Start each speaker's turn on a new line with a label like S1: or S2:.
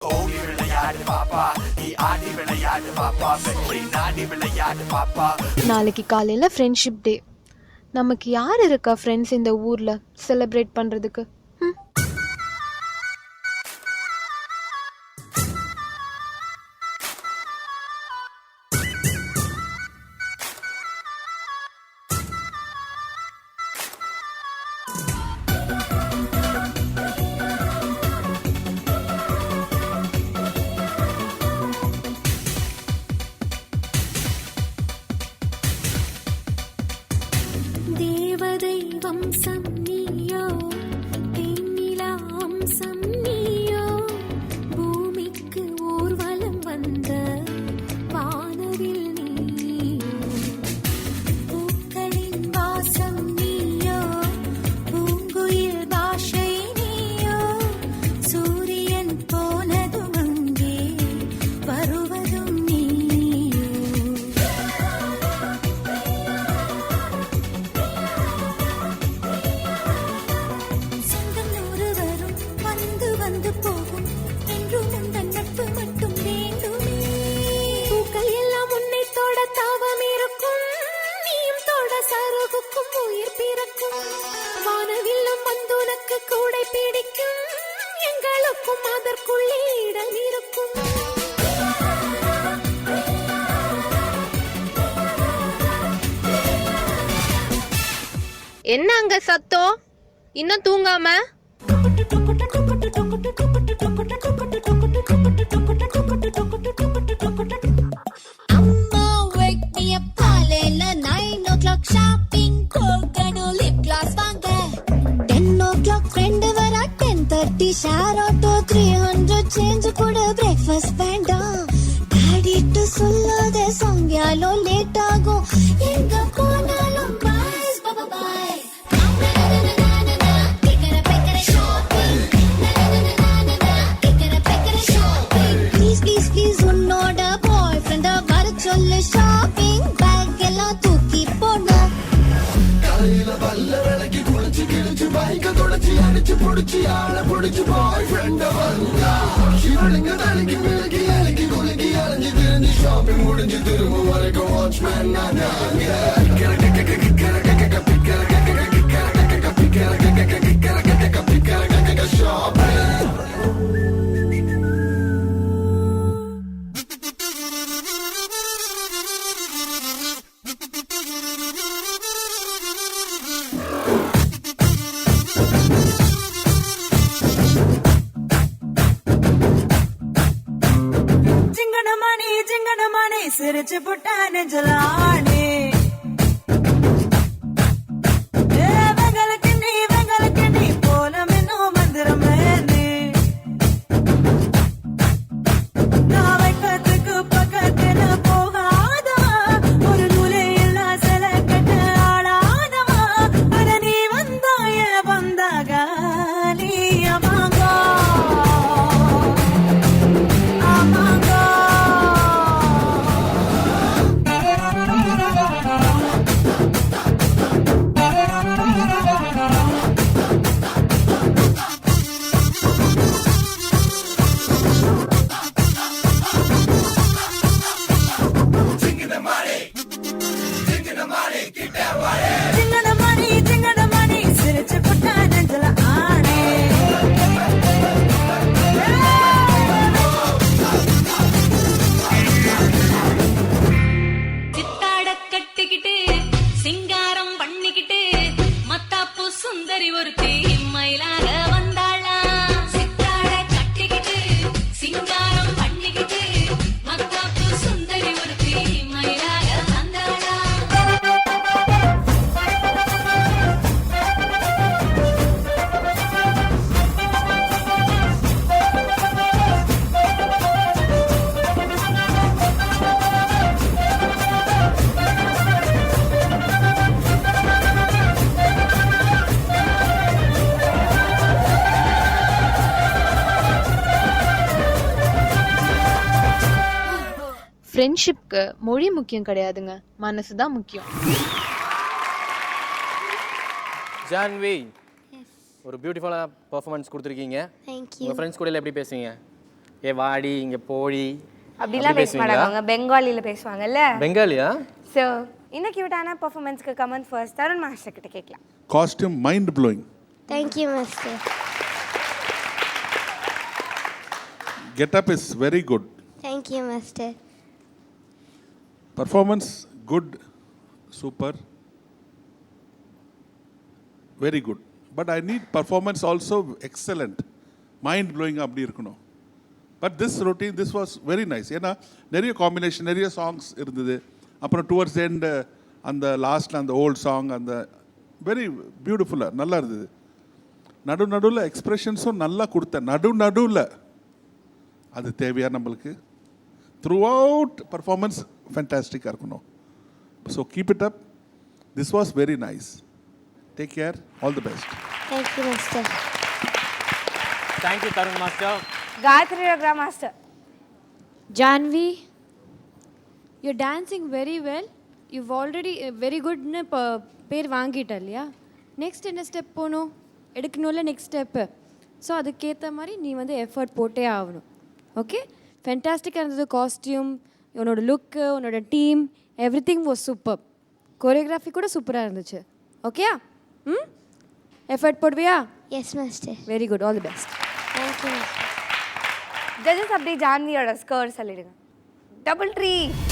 S1: ஓடி விளையாடு பாப்பா, நீ ஆடி விளையாடு பாப்பா, வெற்றி நாடி விளையாடு பாப்பா.
S2: நாளைக்கு காலையில் ஃப்ரெண்ட்ஷிப் டே. நமக்கு யார் இருக்கா ஃப்ரெண்ட்ஸ் இந்த ஊரில் செலிப்ரேட் பண்ணுறதுக்கு?
S3: தேவதை வம்சம் நீயோ, தேனிலா வம்சம் நீயோ, பூமிக்கு ஊர்வலம் வந்த வானவில் நீயோ, பூக்களின் வாசம் நீயோ, பூங்குயில் பாஷை நீயோ, சூரியன் போனதும் அங்கே வருவதும் நீயோ. சொந்தம் நூறு வரும், வந்து வந்து போகும், என்றும் உந்தன் நட்பு மட்டும் வேண்டுமே. பூக்கள் எல்லாம் உன்னை தொட தாவம் இருக்கும், நீயும் தொட சருகுக்கும் உயிர் பிறக்கும். வானவில்லும் வந்து உனக்கு கூடை பிடிக்கும், எங்களுக்கும் அதற்குள்ளே இடம் இருக்கும்.
S2: என்ன அங்க சத்தம்? இன்னும் தூங்காம?
S3: Amma wake me up காலையில 9 o'clock shopping போகணும், lip gloss வாங்க. 10 o'clock friend வர, 10:30 share auto, 300 change கூட breakfast வேண்டாம். daddy ட்டு சொல்லாத சாங்கியாலோ லேட் ஆகும், எங்க போனாலும் bye bye bye. Please please please உன்னோட boyfriend வர சொல்லு, shopping bag எல்லாம் தூக்கி போடணும்.
S1: காலையில பல்ல விளக்கி குளிச்சு கிழிச்சு பைக்க தொடச்சி அடிச்சு புடிச்சு ஆள புடிச்சு பாய் ஃப்ரெண்ட வந்தா இவளுங்க தலைக்கு விலகி அழகி குலுக்கி அலைஞ்சு திரிஞ்சு ஷாப்பிங் முடிஞ்சு திரும்ப வரைக்கும் வாட்ச்மேன்
S4: சிங்கனமணி சிரிச்சு புட்டா நெஞ்சலானே. வெங்களுக்கு நீ போல மின்னும் மந்திரமேனே. நான் வைக்கத்துக்கு பக்கத்துல போகாதா, ஒரு நூலே எல்லாம் சில கட்ட ஆடாதவா. அட நீ வந்தாய வந்தாக நீ அமாங்கோ அமாங்கோ. சிங்கனமணி சிரிச்சு புட்டா நெஞ்சல ஆனே.
S5: சித்தாட கட்டிக்கிட்டு சிங்காரம் பண்ணிக்கிட்டு மத்தாப்பு சுந்தரி ஒருத்தி மயிலாக வந்தாளா. சித்தாட கட்டிக்கிட்டு சிங்காரம் பண்ணிக்கிட்டு மத்தாப்பு சுந்தரி ஒருத்தி மயிலாக வந்தாளா.
S2: ஃப்ரெண்ட்ஷிப்க்கு மொழி முக்கியம் கிடையாதுங்க, மனசு தான் முக்கியம்.
S6: ஜான்வி, ஒரு பியூட்டிஃபுல்லான பெர்ஃபார்மன்ஸ் கொடுத்துருக்கீங்க.
S3: Thank you.
S6: உங்கள் ஃப்ரெண்ட்ஸ் கூட எப்படி பேசுவீங்க? ஏ வாடி இங்கே போடி
S7: அப்படிலாம் பேச மாட்டாங்க, அவங்க பெங்காலியில் பேசுவாங்கல்ல.
S6: பெங்காலியா?
S7: ஸோ இன்னும் கியூட்டான பர்ஃபார்மன்ஸ்க்கு கமெண்ட் ஃபர்ஸ்ட் தருண் மாஸ்டர் கிட்ட கேட்கலாம்.
S8: Costume mind blowing.
S3: Thank you, Master.
S8: Get up is very good.
S3: Thank you, Master.
S8: Performance good, super, very good. But I need performance also excellent, mind blowing அப்படி இருக்கணும். But this routine, this was very nice. ஏன்னா நிறைய combination, நிறைய songs இருந்தது. அப்புறம் towards end அந்த லாஸ்ட்டில் அந்த ஓல்ட் சாங், அந்த வெரி பியூட்டிஃபுல்லாக நல்லா இருந்தது. நடுவில் எக்ஸ்ப்ரெஷன்ஸும் நல்லா கொடுத்தேன். நடுவில் அது தேவையா நம்மளுக்கு? த்ரூ அவுட் பர்ஃபார்மன்ஸ் ஃபேண்டாஸ்டிக்காக இருக்கணும். So keep it up. This was very nice. Take care. All the best.
S3: Thank you, Master.
S6: Thank you Tarun master.
S7: Gayathri ரக்ரா master.
S9: Janvi, you're dancing very well. You've already very good பேர் வாங்கிட்ட இல்லையா? Next என்ன step போகணும், எடுக்கணும்ல next step. So அதுக்கேற்ற மாதிரி நீ வந்து எஃபர்ட் போட்டே ஆகணும். ஓகே, ஃபென்டாஸ்டிக்காக இருந்தது. காஸ்டியூம், உன்னோட லுக்கு, உன்னோட team, everything was super. Choreography கூட சூப்பராக இருந்துச்சு. ஓகேயா? எஃபர்ட் போடுவியா?
S3: Yes, Master.
S9: Very good, all the best.
S3: Thank you, Master.
S7: Judges அப்படியே ஜான்வியோட ஸ்கோர் சொல்லிடுங்க. டபுள் 3.